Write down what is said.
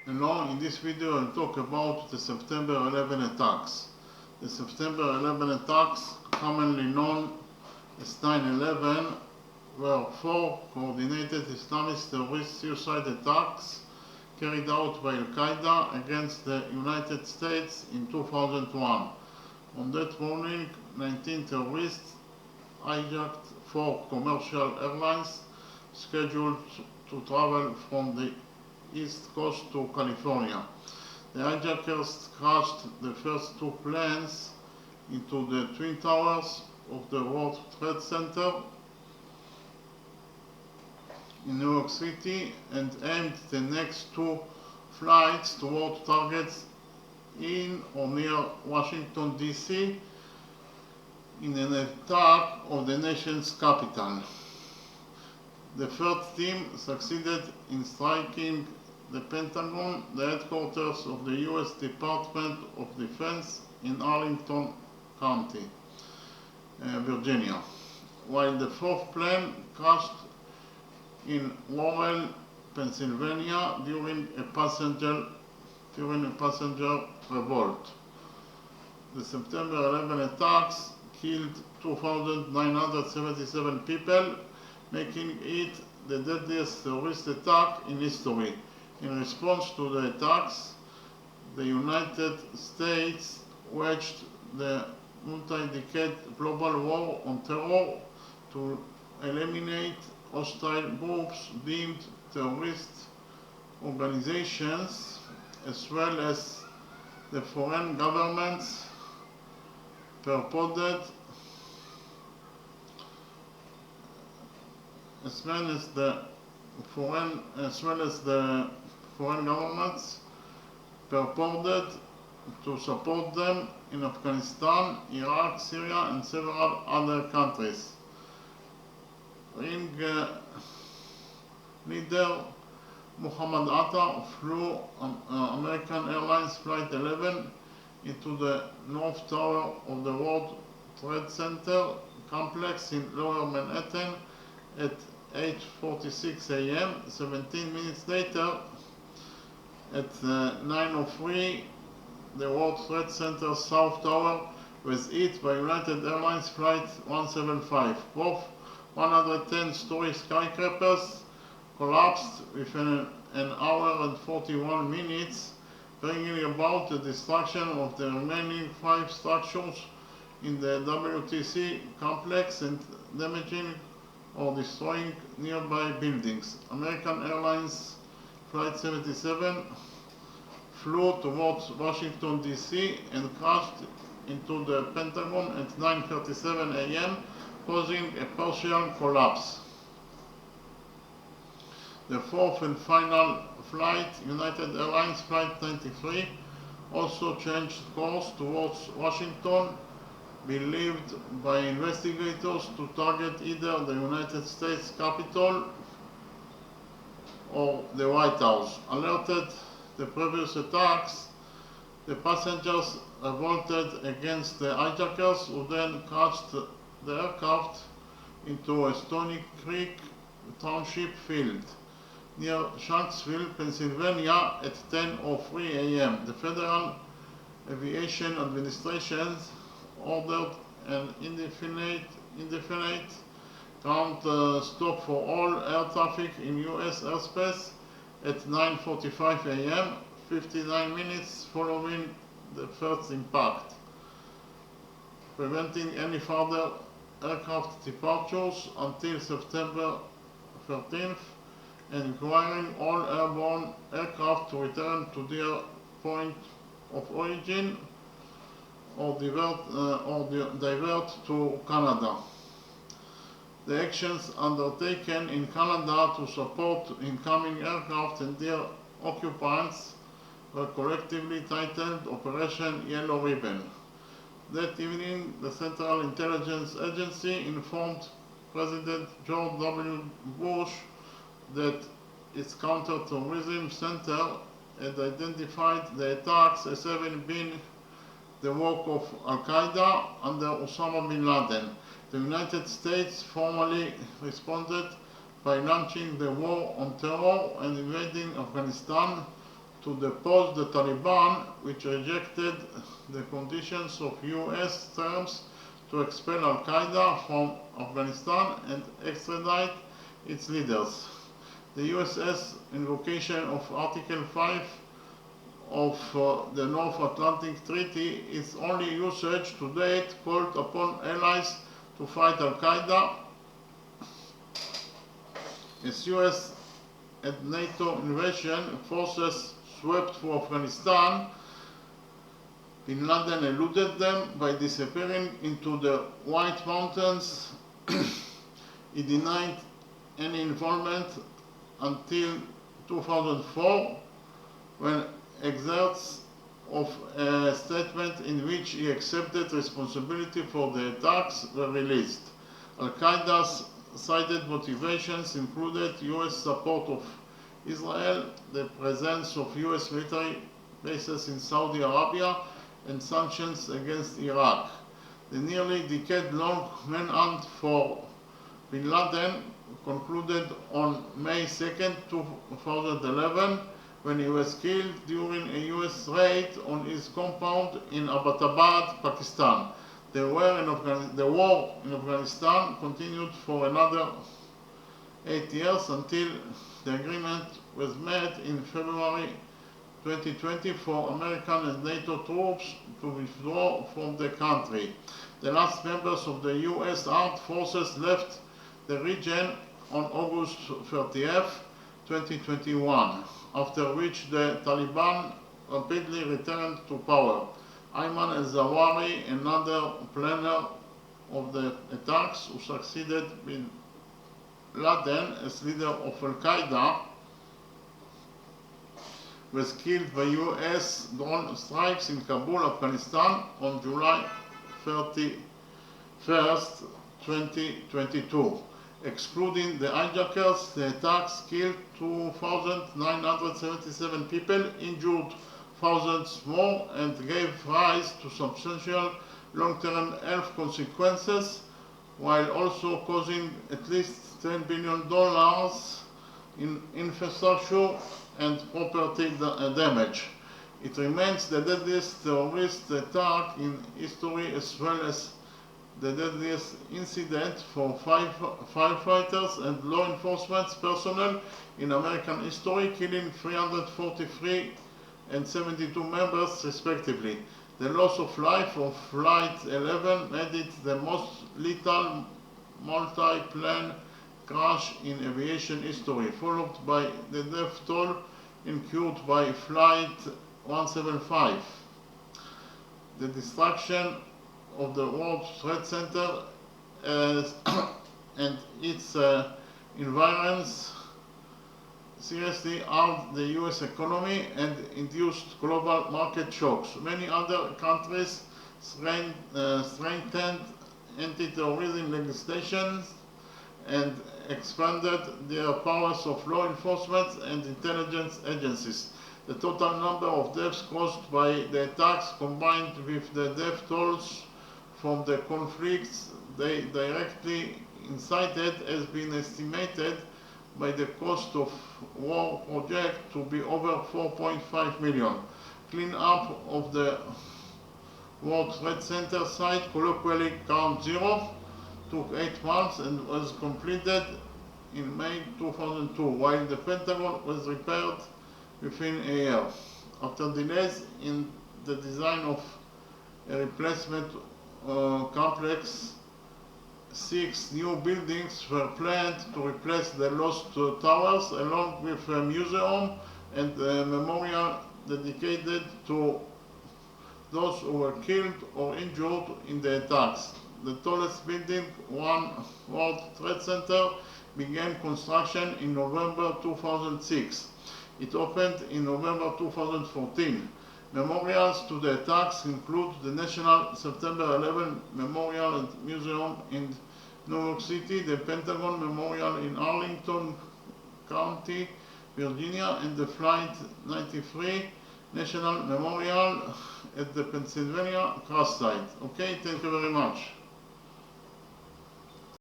Hello, in this video I'll talk about the September 11 attacks. The September 11 attacks, commonly known as 9/11, were four coordinated Islamist terrorist suicide attacks carried out by al-Qaeda against the United States in 2001. On that morning, 19 terrorists hijacked four commercial airlines scheduled to travel from the East Coast to California. The hijackers crashed the first two planes into the Twin Towers of the World Trade Center in New York City and aimed the next two flights toward targets in or near Washington, D.C. in an attack of the nation's capital. The third team succeeded in striking the Pentagon, the headquarters of the U.S. Department of Defense in Arlington County, Virginia, while the fourth plane crashed in Laurel, Pennsylvania during a passenger revolt. The September 11 attacks killed 2,977 people, making it the deadliest terrorist attack in history. In response to the attacks, the United States waged the multi-decade global war on terror to eliminate hostile groups deemed terrorist organizations, as well as the foreign governments purported as well as the foreign governments purported to support them in Afghanistan, Iraq, Syria, and several other countries. Ring leader Muhammad Atta flew American Airlines Flight 11 into the North Tower of the World Trade Center complex in Lower Manhattan at 8:46 a.m. 17 minutes later, at 9:03, the World Trade Center South Tower was hit by United Airlines Flight 175. Both 110-story skyscrapers collapsed within an hour and 41 minutes, bringing about the destruction of the remaining 5 structures in the WTC complex and damaging or destroying nearby buildings. American Airlines Flight 77 flew towards Washington, D.C. and crashed into the Pentagon at 9:37 a.m., causing a partial collapse. The fourth and final flight, United Airlines Flight 93, also changed course towards Washington, believed by investigators to target either the United States Capitol or the White House. Alerted the previous attacks, the passengers revolted against the hijackers, who then crashed the aircraft into a Stony Creek Township field near Shanksville, Pennsylvania at 10:03 a.m. The Federal Aviation Administration ordered an indefinite ground stop for all air traffic in U.S. airspace at 9:45 a.m., 59 minutes following the first impact, preventing any further aircraft departures until September 13th, and requiring all airborne aircraft to return to their point of origin or divert to Canada. The actions undertaken in Canada to support incoming aircraft and their occupants were collectively titled Operation Yellow Ribbon. That evening, the Central Intelligence Agency informed President George W. Bush that its counterterrorism center had identified the attacks as having been the work of al-Qaeda under Osama bin Laden. The United States formally responded by launching the war on terror and invading Afghanistan to depose the Taliban, which rejected the conditions of US terms to expel al-Qaeda from Afghanistan and extradite its leaders. The US's invocation of Article 5 of the North Atlantic Treaty is only usage to date called upon allies to fight al-Qaeda. As US and NATO invasion forces swept through Afghanistan, Bin Laden eluded them by disappearing into the White Mountains. He denied any involvement until 2004, when excerpts of a statement in which he accepted responsibility for the attacks were released. Al-Qaeda's cited motivations included US support of Israel, the presence of US military bases in Saudi Arabia, and sanctions against Iraq. The nearly decade-long manhunt for Bin Laden concluded on May 2, 2011, when he was killed during a US raid on his compound in Abbottabad, Pakistan. The war in Afghanistan continued for another 8 years until the agreement was made in February 2020 for American and NATO troops to withdraw from the country. The last members of the US armed forces left the region on August 30th, 2021, after which the Taliban rapidly returned to power. Ayman al-Zawahiri, another planner of the attacks who succeeded Bin Laden as leader of al-Qaeda, was killed by US drone strikes in Kabul, Afghanistan on July 31st, 2022. Excluding the hijackers, the attacks killed 2,977 people, injured thousands more, and gave rise to substantial long-term health consequences, while also causing at least $10 billion in infrastructure and property damage. It remains the deadliest terrorist attack in history, as well as the deadliest incident for firefighters and law enforcement personnel in American history, killing 343 and 72 members respectively. The loss of life of Flight 11 made it the most lethal multi-plane crash in aviation history, followed by the death toll incurred by Flight 175. The destruction of the World Trade Center and its environs seriously harmed the US economy and induced global market shocks. Many other countries strengthened anti-terrorism legislation and expanded their powers of law enforcement and intelligence agencies. The total number of deaths caused by the attacks, combined with the death tolls from the conflicts they directly incited, has been estimated by the cost of war project to be over 4.5 million. Cleanup of the World Trade Center site, colloquially Count Zero, took 8 months and was completed in May 2002, while the Pentagon was repaired within a year. After delays in the design of a replacement complex, 6 new buildings were planned to replace the lost towers, along with a museum and a memorial dedicated to those who were killed or injured in the attacks. The tallest building, One World Trade Center, began construction in November 2006. It opened in November 2014. Memorials to the attacks include the National September 11 Memorial and Museum in New York City, the Pentagon Memorial in Arlington County, Virginia, and the Flight 93 National Memorial at the Pennsylvania crash site. Okay, thank you very much.